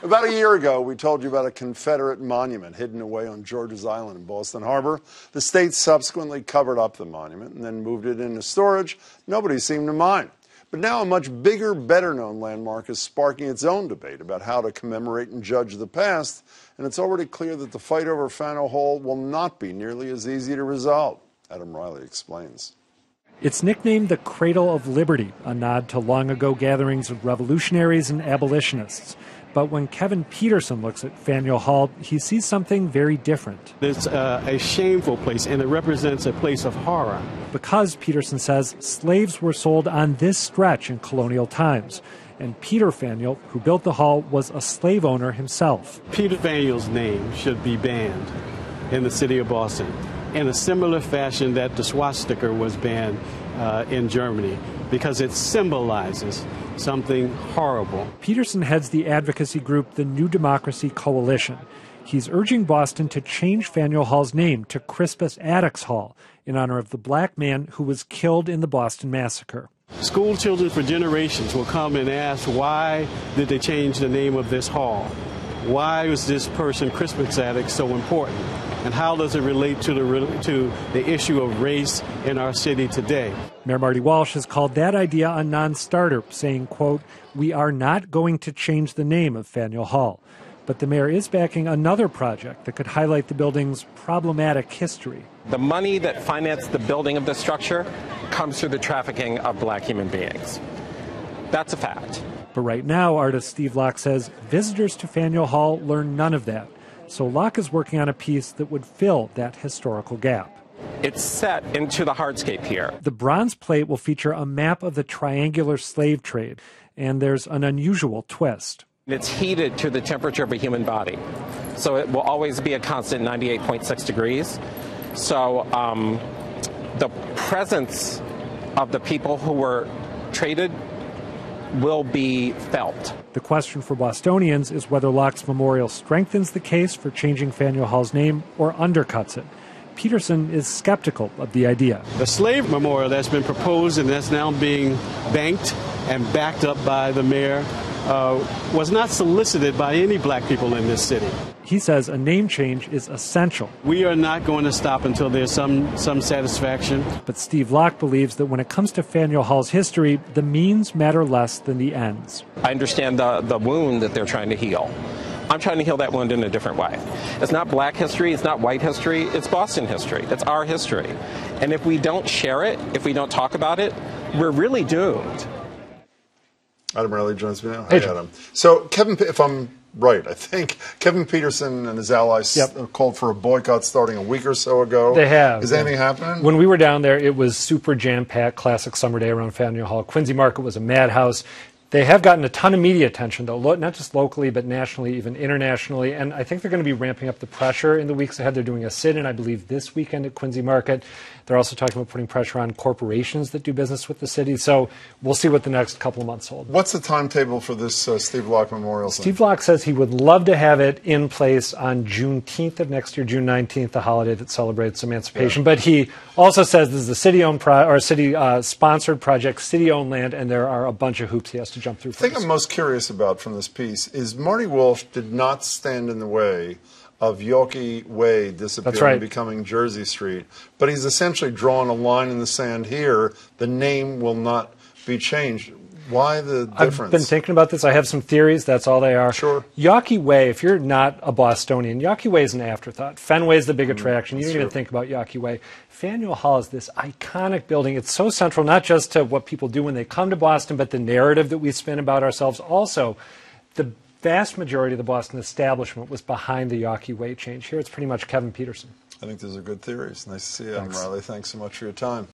About a year ago, we told you about a Confederate monument hidden away on George's Island in Boston Harbor. The state subsequently covered up the monument and then moved it into storage. Nobody seemed to mind. But now a much bigger, better-known landmark is sparking its own debate about how to commemorate and judge the past, and it's already clear that the fight over Faneuil Hall will not be nearly as easy to resolve. Adam Reilly explains. It's nicknamed the Cradle of Liberty, a nod to long-ago gatherings of revolutionaries and abolitionists. But when Kevin Peterson looks at Faneuil Hall, he sees something very different. It's a shameful place, and it represents a place of horror. Because, Peterson says, slaves were sold on this stretch in colonial times. And Peter Faneuil, who built the hall, was a slave owner himself. Peter Faneuil's name should be banned in the city of Boston, in a similar fashion that the swastika was banned in Germany, because it symbolizes something horrible. Peterson heads the advocacy group, the New Democracy Coalition. He's urging Boston to change Faneuil Hall's name to Crispus Attucks Hall in honor of the black man who was killed in the Boston Massacre. School children for generations will come and ask, why did they change the name of this hall? Why was this person, Crispus Attucks, so important? And how does it relate to the issue of race in our city today? Mayor Marty Walsh has called that idea a non-starter, saying, quote, "We are not going to change the name of Faneuil Hall." But the mayor is backing another project that could highlight the building's problematic history. The money that financed the building of this structure comes through the trafficking of black human beings. That's a fact. But right now, artist Steve Locke says visitors to Faneuil Hall learn none of that. So Locke is working on a piece that would fill that historical gap. It's set into the hardscape here. The bronze plate will feature a map of the triangular slave trade, and there's an unusual twist. It's heated to the temperature of a human body, so it will always be a constant 98.6 degrees. So the presence of the people who were traded will be felt. The question for Bostonians is whether Locke's memorial strengthens the case for changing Faneuil Hall's name or undercuts it. Peterson is skeptical of the idea. The slave memorial that's been proposed and that's now being banked and backed up by the mayor was not solicited by any black people in this city. He says a name change is essential. We are not going to stop until there's some satisfaction. But Steve Locke believes that when it comes to Faneuil Hall's history, the means matter less than the ends. I understand the wound that they're trying to heal. I'm trying to heal that wound in a different way. It's not black history, it's not white history, it's Boston history. It's our history. And if we don't share it, if we don't talk about it, we're really doomed. Adam Reilly joins me now. Hey, Hi, Adam. So, Kevin, if I'm right, I think Kevin Peterson and his allies called for a boycott starting a week or so ago. They have. Is anything happening? When we were down there, it was super jam-packed, classic summer day around Faneuil Hall. Quincy Market was a madhouse. They have gotten a ton of media attention, though, not just locally, but nationally, even internationally. And I think they're going to be ramping up the pressure in the weeks ahead. They're doing a sit-in, I believe, this weekend at Quincy Market. They're also talking about putting pressure on corporations that do business with the city. So we'll see what the next couple of months hold. What's the timetable for this Steve Locke Memorial thing? Steve Locke says he would love to have it in place on Juneteenth of next year, June 19th, the holiday that celebrates emancipation. Yeah. But he also says this is a city-owned city-sponsored project, city-owned land, and there are a bunch of hoops he has to jump through. The thing I'm most curious about from this piece is Marty Walsh did not stand in the way of Yawkey Way disappearing and becoming Jersey Street, but he's essentially drawn a line in the sand here. The name will not be changed. Why the difference? I've been thinking about this. I have some theories. That's all they are. Sure. Yawkey Way, if you're not a Bostonian, Yawkey Way is an afterthought. Fenway is the big attraction. You don't even think about Yawkey Way. Faneuil Hall is this iconic building. It's so central, not just to what people do when they come to Boston, but the narrative that we spin about ourselves. Also, the vast majority of the Boston establishment was behind the Yawkey Way change. Here it's pretty much Kevin Peterson. I think those are good theories. Nice to see you, Adam Reilly. Thanks so much for your time.